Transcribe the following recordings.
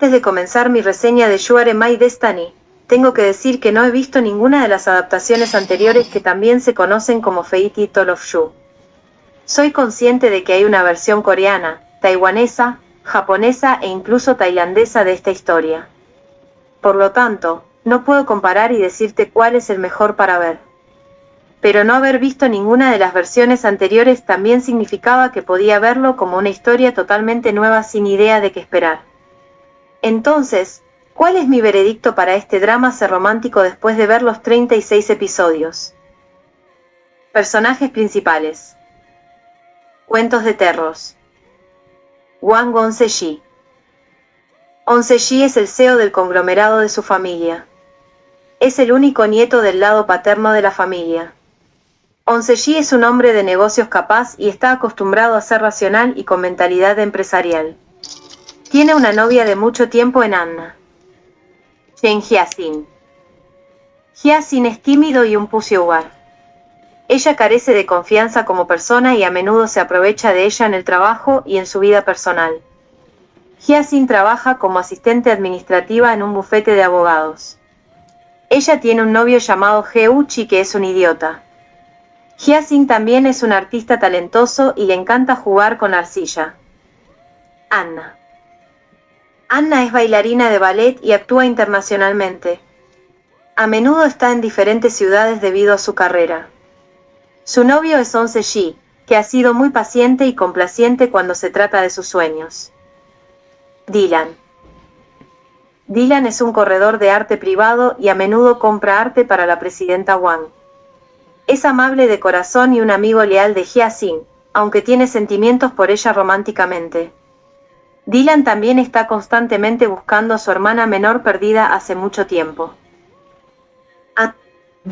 Antes de comenzar mi reseña de You Are My Destiny, tengo que decir que no he visto ninguna de las adaptaciones anteriores que también se conocen como Fate It of You. Soy consciente de que hay una versión coreana, taiwanesa, japonesa e incluso tailandesa de esta historia. Por lo tanto, no puedo comparar y decirte cuál es el mejor para ver. Pero no haber visto ninguna de las versiones anteriores también significaba que podía verlo como una historia totalmente nueva sin idea de qué esperar. Entonces, ¿cuál es mi veredicto para este drama romántico después de ver los 36 episodios? Personajes principales. Cuentos de terror. Wang On-se-ji. On-se-ji es el CEO del conglomerado de su familia. Es el único nieto del lado paterno de la familia. On-se-ji es un hombre de negocios capaz y está acostumbrado a ser racional y con mentalidad empresarial. Tiene una novia de mucho tiempo en Anna. Shen Hyasin. Hyasin es tímido y un pussyugar. Ella carece de confianza como persona y a menudo se aprovecha de ella en el trabajo y en su vida personal. Hyasin trabaja como asistente administrativa en un bufete de abogados. Ella tiene un novio llamado Heuchi que es un idiota. Hyasin también es un artista talentoso y le encanta jugar con arcilla. Anna. Anna es bailarina de ballet y actúa internacionalmente. A menudo está en diferentes ciudades debido a su carrera. Su novio es On-se-ji, que ha sido muy paciente y complaciente cuando se trata de sus sueños. Dylan. Dylan es un corredor de arte privado y a menudo compra arte para la presidenta Wang. Es amable de corazón y un amigo leal de Hyasin, aunque tiene sentimientos por ella románticamente. Dylan también está constantemente buscando a su hermana menor perdida hace mucho tiempo.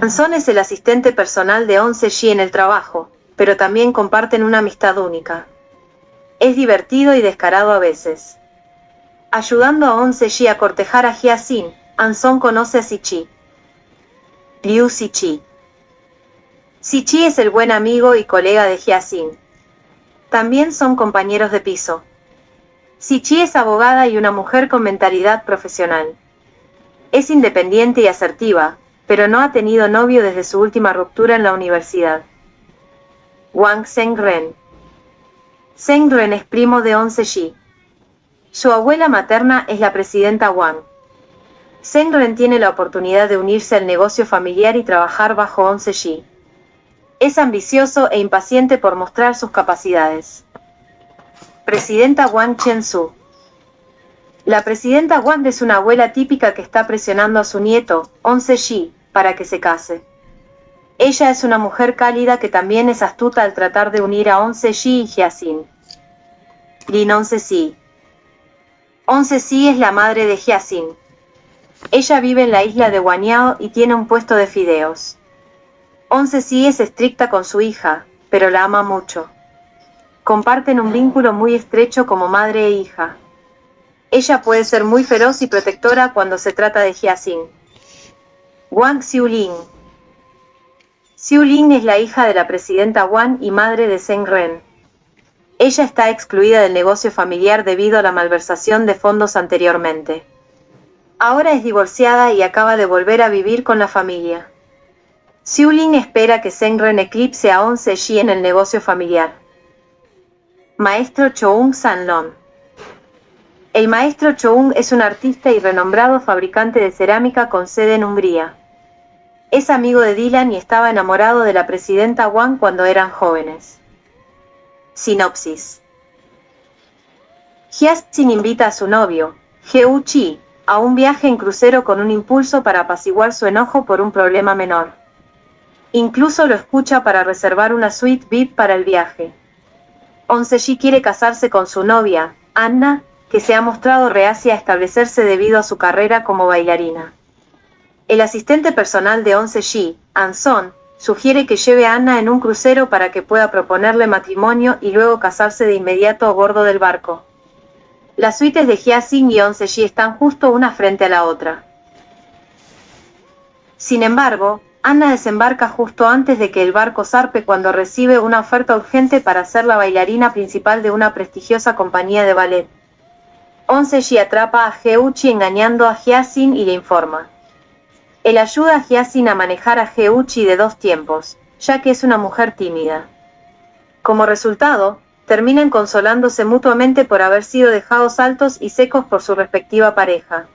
Anson es el asistente personal de On-se-ji en el trabajo, pero también comparten una amistad única. Es divertido y descarado a veces. Ayudando a On-se-ji a cortejar a Hyasin, Anson conoce a Si-chi. Liu Si-chi. Si-chi es el buen amigo y colega de Hyasin. También son compañeros de piso. Si-chi es abogada y una mujer con mentalidad profesional. Es independiente y asertiva, pero no ha tenido novio desde su última ruptura en la universidad. Wang Zhengren. Zhengren es primo de On-se-ji. Su abuela materna es la presidenta Wang. Zhengren tiene la oportunidad de unirse al negocio familiar y trabajar bajo On-se-ji. Es ambicioso e impaciente por mostrar sus capacidades. Presidenta Wang Chen-su. La presidenta Wang es una abuela típica que está presionando a su nieto, On-se-ji, para que se case. Ella es una mujer cálida que también es astuta al tratar de unir a On-se-ji y Hyasin. Lin On-se-ji. On-se-ji es la madre de Hyasin. Ella vive en la isla de Guanyao y tiene un puesto de fideos. On-se-ji es estricta con su hija, pero la ama mucho. Comparten un vínculo muy estrecho como madre e hija. Ella puede ser muy feroz y protectora cuando se trata de Hyasin. Wang Xiulin. Xiulin es la hija de la presidenta Wang y madre de Zhengren. Ella está excluida del negocio familiar debido a la malversación de fondos anteriormente. Ahora es divorciada y acaba de volver a vivir con la familia. Xiulin espera que Zhengren eclipse a On-se-ji en el negocio familiar. Maestro Choung Sanlon. El maestro Choung es un artista y renombrado fabricante de cerámica con sede en Hungría. Es amigo de Dylan y estaba enamorado de la presidenta Wang cuando eran jóvenes. Sinopsis. Hyasin invita a su novio, Heuchi, a un viaje en crucero con un impulso para apaciguar su enojo por un problema menor. Incluso lo escucha para reservar una suite VIP para el viaje. On-se-ji quiere casarse con su novia, Anna, que se ha mostrado reacia a establecerse debido a su carrera como bailarina. El asistente personal de On-se-ji, Anson, sugiere que lleve a Anna en un crucero para que pueda proponerle matrimonio y luego casarse de inmediato a bordo del barco. Las suites de Hyasin y On-se-ji están justo una frente a la otra. Sin embargo, Anna desembarca justo antes de que el barco zarpe cuando recibe una oferta urgente para ser la bailarina principal de una prestigiosa compañía de ballet. On-se atrapa a Hye-uchi engañando a Hyacinth y le informa. Él ayuda a Hyacinth a manejar a Hye-uchi de 2 tiempos, ya que es una mujer tímida. Como resultado, terminan consolándose mutuamente por haber sido dejados altos y secos por su respectiva pareja.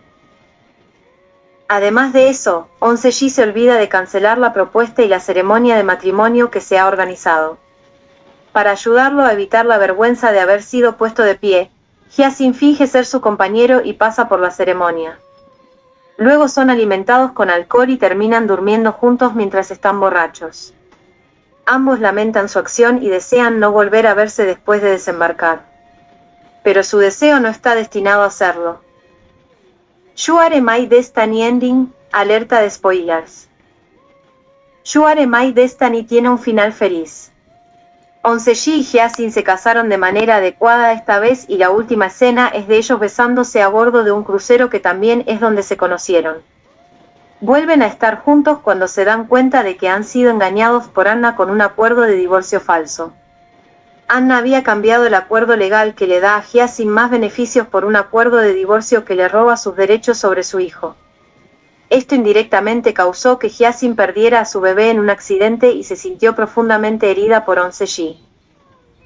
Además de eso, On-se se olvida de cancelar la propuesta y la ceremonia de matrimonio que se ha organizado. Para ayudarlo a evitar la vergüenza de haber sido puesto de pie, Hyacinth finge ser su compañero y pasa por la ceremonia. Luego son alimentados con alcohol y terminan durmiendo juntos mientras están borrachos. Ambos lamentan su acción y desean no volver a verse después de desembarcar. Pero su deseo no está destinado a hacerlo. You Are My Destiny Ending, alerta de spoilers. You Are My Destiny tiene un final feliz. On-se y Hyacinth se casaron de manera adecuada esta vez y la última escena es de ellos besándose a bordo de un crucero que también es donde se conocieron. Vuelven a estar juntos cuando se dan cuenta de que han sido engañados por Anna con un acuerdo de divorcio falso. Anna había cambiado el acuerdo legal que le da a Hyacinth más beneficios por un acuerdo de divorcio que le roba sus derechos sobre su hijo. Esto indirectamente causó que Hyacinth perdiera a su bebé en un accidente y se sintió profundamente herida por On-se.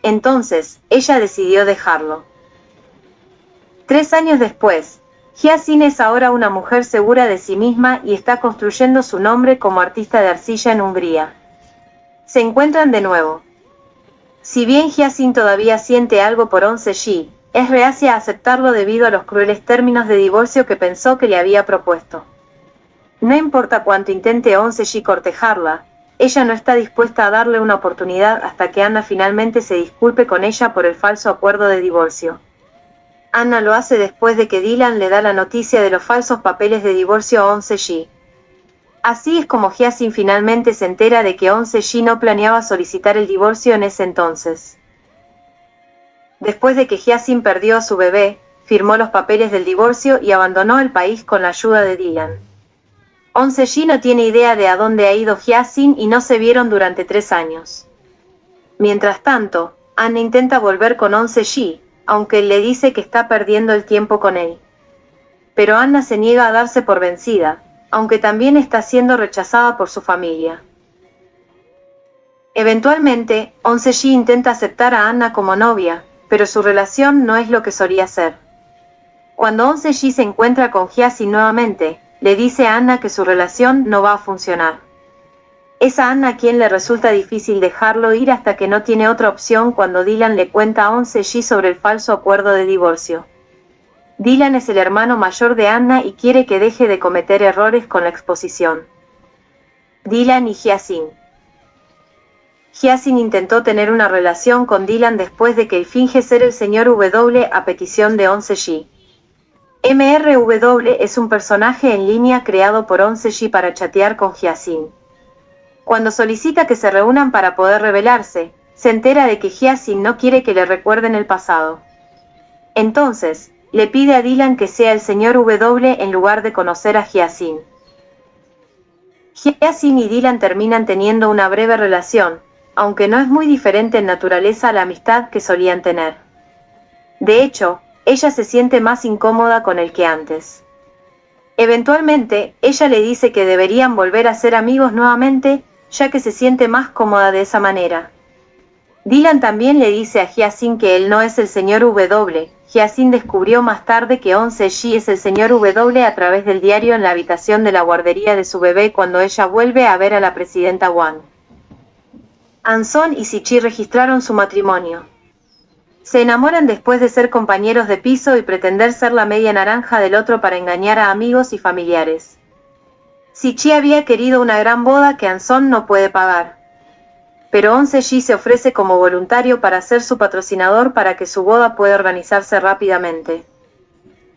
Entonces, ella decidió dejarlo. 3 años después, Hyacinth es ahora una mujer segura de sí misma y está construyendo su nombre como artista de arcilla en Hungría. Se encuentran de nuevo. Si bien Hyacinth todavía siente algo por On-se, es reacia a aceptarlo debido a los crueles términos de divorcio que pensó que le había propuesto. No importa cuánto intente On-se cortejarla, ella no está dispuesta a darle una oportunidad hasta que Anna finalmente se disculpe con ella por el falso acuerdo de divorcio. Anna lo hace después de que Dylan le da la noticia de los falsos papeles de divorcio a On-se. Así es como Hyacinth finalmente se entera de que On-se no planeaba solicitar el divorcio en ese entonces. Después de que Hyacinth perdió a su bebé, firmó los papeles del divorcio y abandonó el país con la ayuda de Dylan. On-se no tiene idea de a dónde ha ido Hyacinth y no se vieron durante 3 años. Mientras tanto, Anna intenta volver con On-se, aunque él le dice que está perdiendo el tiempo con él. Pero Anna se niega a darse por vencida, aunque también está siendo rechazada por su familia. Eventualmente, On-se intenta aceptar a Anna como novia, pero su relación no es lo que solía ser. Cuando On-se se encuentra con Hyacinth nuevamente, le dice a Anna que su relación no va a funcionar. Es a Anna quien le resulta difícil dejarlo ir hasta que no tiene otra opción cuando Dylan le cuenta a On-se sobre el falso acuerdo de divorcio. Dylan es el hermano mayor de Anna y quiere que deje de cometer errores con la exposición. Dylan y Hyacinth. Hyacinth intentó tener una relación con Dylan después de que él finge ser el señor W a petición de On-se. MRW es un personaje en línea creado por On-se para chatear con Hyacinth. Cuando solicita que se reúnan para poder rebelarse, se entera de que Hyacinth no quiere que le recuerden el pasado. Entonces, le pide a Dylan que sea el señor W en lugar de conocer a Hyacinth. Hyacinth y Dylan terminan teniendo una breve relación, aunque no es muy diferente en naturaleza a la amistad que solían tener. De hecho, ella se siente más incómoda con él que antes. Eventualmente, ella le dice que deberían volver a ser amigos nuevamente, ya que se siente más cómoda de esa manera. Dylan también le dice a Hyacinth que él no es el señor W. Hyacinth descubrió más tarde que On-se es el señor W a través del diario en la habitación de la guardería de su bebé cuando ella vuelve a ver a la presidenta Wang. Anson y Sichi registraron su matrimonio. Se enamoran después de ser compañeros de piso y pretender ser la media naranja del otro para engañar a amigos y familiares. Sichi había querido una gran boda que Anson no puede pagar. Pero On-se se ofrece como voluntario para ser su patrocinador para que su boda pueda organizarse rápidamente.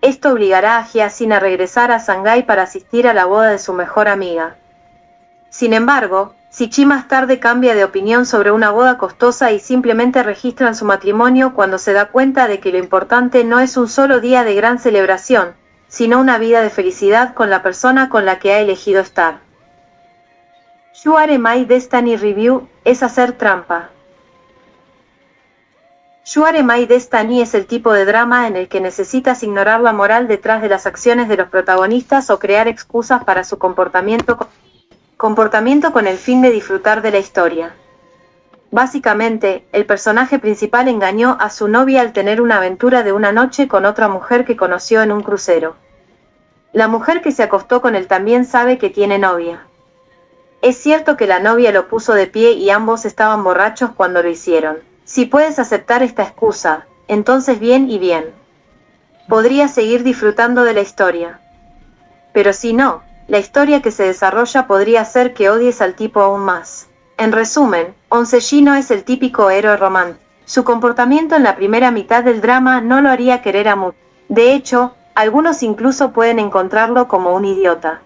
Esto obligará a Hyacinth a regresar a Shanghái para asistir a la boda de su mejor amiga. Sin embargo, Sichi más tarde cambia de opinión sobre una boda costosa y simplemente registran su matrimonio cuando se da cuenta de que lo importante no es un solo día de gran celebración, sino una vida de felicidad con la persona con la que ha elegido estar. You Are My Destiny Review es hacer trampa. You Are My Destiny es el tipo de drama en el que necesitas ignorar la moral detrás de las acciones de los protagonistas o crear excusas para su comportamiento con el fin de disfrutar de la historia. Básicamente, el personaje principal engañó a su novia al tener una aventura de una noche con otra mujer que conoció en un crucero. La mujer que se acostó con él también sabe que tiene novia. Es cierto que la novia lo puso de pie y ambos estaban borrachos cuando lo hicieron. Si puedes aceptar esta excusa, entonces bien y bien. Podrías seguir disfrutando de la historia. Pero si no, la historia que se desarrolla podría hacer que odies al tipo aún más. En resumen, Onseji no es el típico héroe romántico. Su comportamiento en la primera mitad del drama no lo haría querer a mucho. De hecho, algunos incluso pueden encontrarlo como un idiota.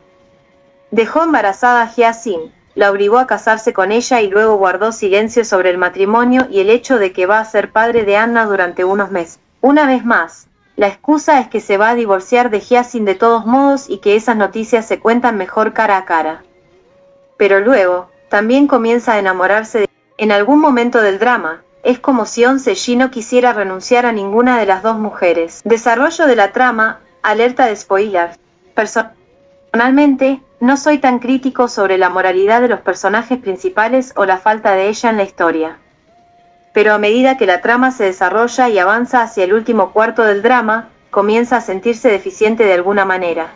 Dejó embarazada a Hyacinth, la obligó a casarse con ella y luego guardó silencio sobre el matrimonio y el hecho de que va a ser padre de Anna durante unos meses. Una vez más, la excusa es que se va a divorciar de Hyacinth de todos modos y que esas noticias se cuentan mejor cara a cara. Pero luego, también comienza a enamorarse de... En algún momento del drama, es como si Onseji no quisiera renunciar a ninguna de las dos mujeres. Desarrollo de la trama, alerta de spoilers. Personalmente, no soy tan crítico sobre la moralidad de los personajes principales o la falta de ella en la historia. Pero a medida que la trama se desarrolla y avanza hacia el último cuarto del drama, comienza a sentirse deficiente de alguna manera.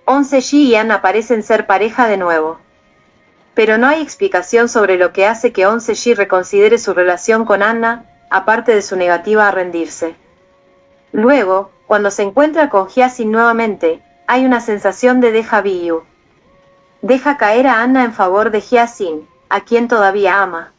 Onseji y Anna parecen ser pareja de nuevo. Pero no hay explicación sobre lo que hace que Onseji reconsidere su relación con Anna, aparte de su negativa a rendirse. Luego, cuando se encuentra con Hyacinth nuevamente, hay una sensación de déjà vu. Deja caer a Anna en favor de Hyacinth, a quien todavía ama.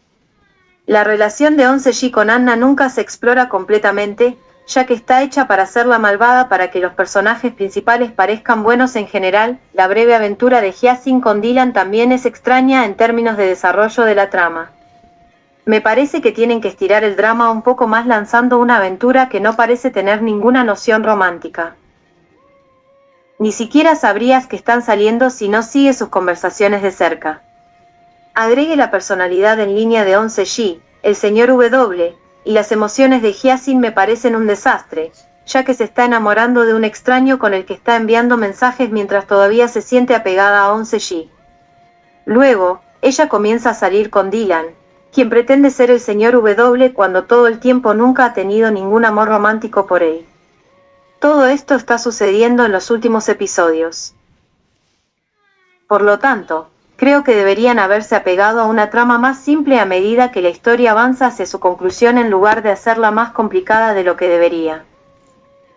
La relación de Onseji con Anna nunca se explora completamente, ya que está hecha para hacerla malvada para que los personajes principales parezcan buenos en general. La breve aventura de Hyacinth con Dylan también es extraña en términos de desarrollo de la trama. Me parece que tienen que estirar el drama un poco más lanzando una aventura que no parece tener ninguna noción romántica. Ni siquiera sabrías que están saliendo si no sigues sus conversaciones de cerca. Agregue la personalidad en línea de Onseji, el señor W, y las emociones de Hyacinth me parecen un desastre, ya que se está enamorando de un extraño con el que está enviando mensajes mientras todavía se siente apegada a Onseji. Luego, ella comienza a salir con Dylan, quien pretende ser el señor W cuando todo el tiempo nunca ha tenido ningún amor romántico por él. Todo esto está sucediendo en los últimos episodios. Por lo tanto, creo que deberían haberse apegado a una trama más simple a medida que la historia avanza hacia su conclusión en lugar de hacerla más complicada de lo que debería.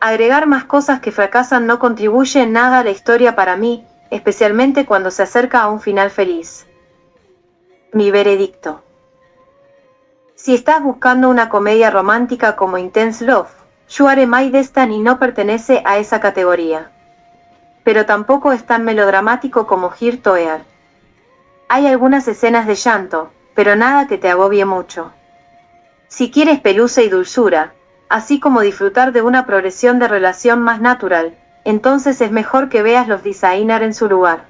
Agregar más cosas que fracasan no contribuye en nada a la historia para mí, especialmente cuando se acerca a un final feliz. Mi veredicto. Si estás buscando una comedia romántica como Intense Love, You Are My Destiny no pertenece a esa categoría. Pero tampoco es tan melodramático como Here to Air. Hay algunas escenas de llanto, pero nada que te agobie mucho. Si quieres pelusa y dulzura, así como disfrutar de una progresión de relación más natural, entonces es mejor que veas Los Designer en su lugar.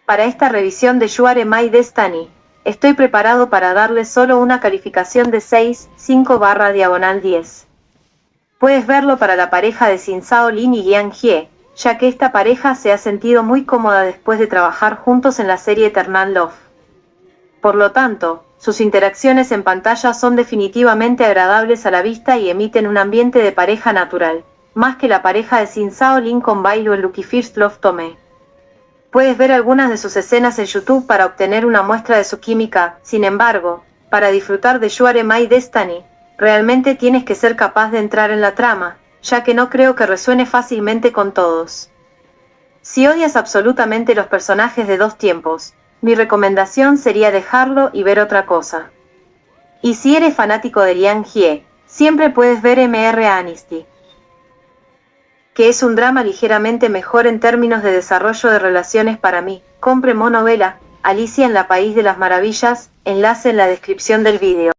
Para esta revisión de You Are My Destiny, estoy preparado para darle solo una calificación de 6/10. Puedes verlo para la pareja de Shin Sao-lin y Yang Hye, ya que esta pareja se ha sentido muy cómoda después de trabajar juntos en la serie Eternal Love. Por lo tanto, sus interacciones en pantalla son definitivamente agradables a la vista y emiten un ambiente de pareja natural, más que la pareja de Shin Sao-lin con Bailu en Lucky First Love Tome. Puedes ver algunas de sus escenas en YouTube para obtener una muestra de su química. Sin embargo, para disfrutar de You Are My Destiny, realmente tienes que ser capaz de entrar en la trama, ya que no creo que resuene fácilmente con todos. Si odias absolutamente los personajes de Dos Tiempos, mi recomendación sería dejarlo y ver otra cosa. Y si eres fanático de Liang Hye, siempre puedes ver M.R. Amnesty, que es un drama ligeramente mejor en términos de desarrollo de relaciones para mí. Compre Monovela, Alicia en la País de las Maravillas, enlace en la descripción del vídeo.